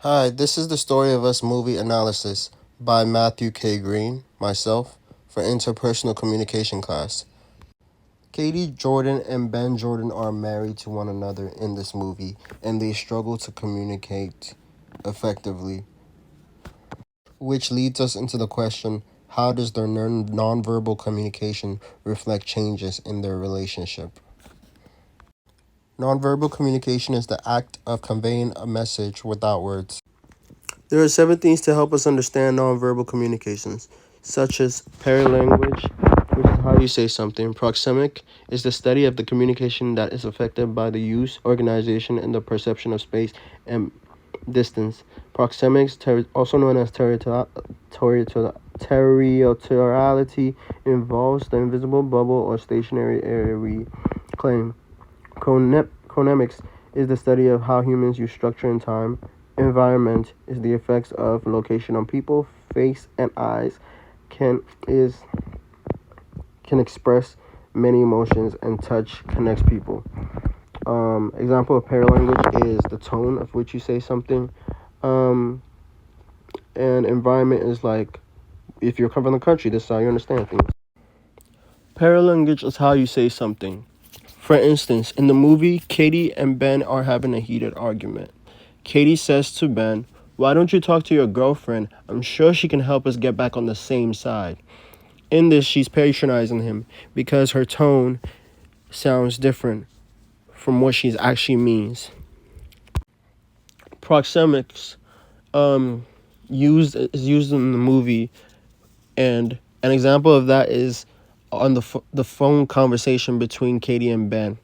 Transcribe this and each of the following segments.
Hi, this is the Story of Us movie analysis by Matthew K. Green, myself, for interpersonal communication class. Katie Jordan and Ben Jordan are married to one another in this movie, and they struggle to communicate effectively, which leads us into the question, how does their nonverbal communication reflect changes in their relationship? Nonverbal communication is the act of conveying a message without words. There are seven things to help us understand nonverbal communications, such as paralanguage, which is how you say something. Proxemic is the study of the communication that is affected by the use, organization, and the perception of space and distance. Proxemics, also known as territoriality, involves the invisible bubble or stationary area we claim. Chronemics is the study of how humans use structure and time. Environment is the effects of location on people, face, and eyes. Can is can express many emotions, and touch connects people. Example of paralanguage is the tone of which you say something. Um, and environment is like if you're coming from the country, this is how you understand things. Paralanguage is how you say something. For instance, in the movie, Katie and Ben are having a heated argument. Katie says to Ben, "Why don't you talk to your girlfriend? I'm sure she can help us get back on the same side." In this, she's patronizing him because her tone sounds different from what she actually means. Proxemics is used in the movie, and an example of that is on the phone conversation between Katie and Ben.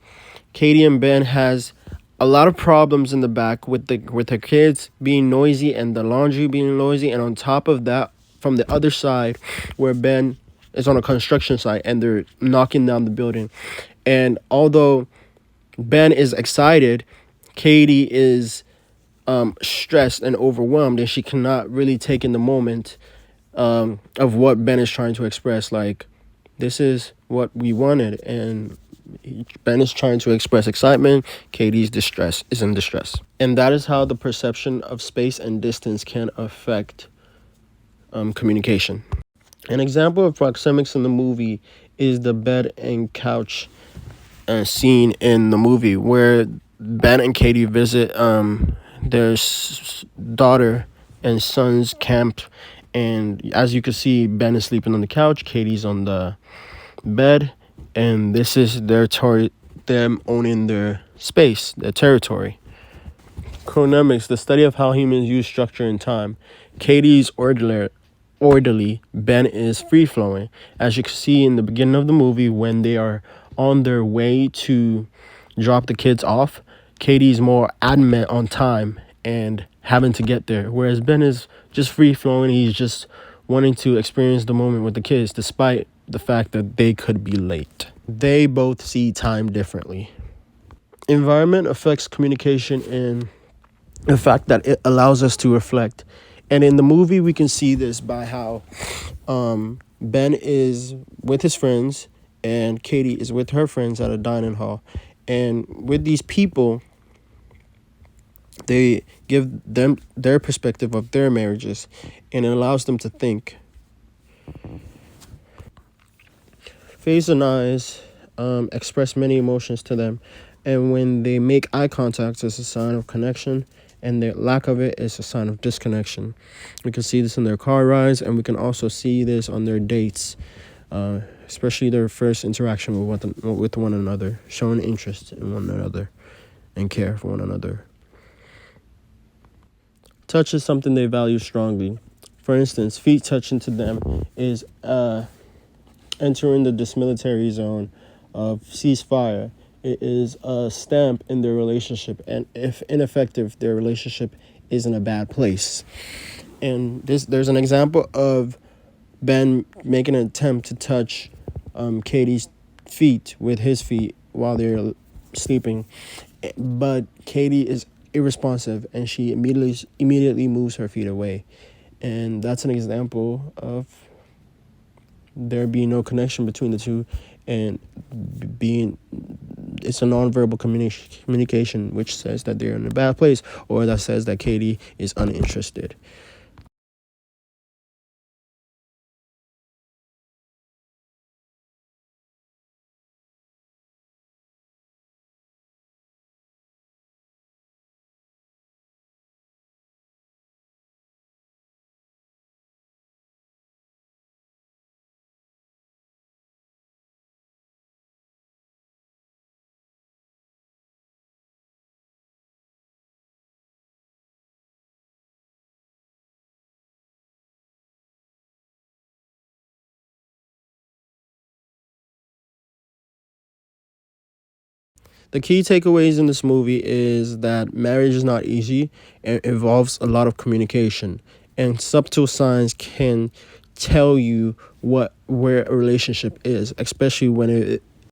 Katie and Ben has a lot of problems in the back with her kids being noisy and the laundry being noisy, and on top of that, from the other side, where Ben is on a construction site and they're knocking down the building, and although Ben is excited, Katie is stressed and overwhelmed, and she cannot really take in the moment of what Ben is trying to express. Like, this is what we wanted, and Ben is trying to express excitement. Katie's is in distress, and that is how the perception of space and distance can affect communication. An example of proxemics in the movie is the bed and couch scene in the movie where Ben and Katie visit their daughter and son's camp, and as you can see, Ben is sleeping on the couch, Katie's on the bed, and this is them owning their space, their territory. Chronemics, the study of how humans use structure and time. Katie's orderly, Ben is free flowing. As you can see in the beginning of the movie, when they are on their way to drop the kids off, Katie's more adamant on time and having to get there, whereas Ben is just free flowing. He's just wanting to experience the moment with the kids, despite the fact that they could be late. They both see time differently. Environment affects communication in the fact that it allows us to reflect. And in the movie, we can see this by how Ben is with his friends and Katie is with her friends at a dining hall. And with these people, they give them their perspective of their marriages, and it allows them to think. Face and eyes express many emotions to them, and when they make eye contact, it's a sign of connection, and the lack of it is a sign of disconnection. We can see this in their car rides, and we can also see this on their dates, especially their first interaction with one another, showing interest in one another and care for one another. Touch is something they value strongly. For instance, feet touching to them is entering the dismilitary zone of ceasefire. It is a stamp in their relationship, and if ineffective, their relationship is in a bad place. And there's an example of Ben making an attempt to touch Katie's feet with his feet while they're sleeping, but Katie is irresponsive and she immediately moves her feet away, and that's an example of there being no connection between the two, and being it's a nonverbal communication which says that they're in a bad place, or that says that Katie is uninterested. The key takeaways in this movie is that marriage is not easy and involves a lot of communication. And subtle signs can tell you what where a relationship is, especially when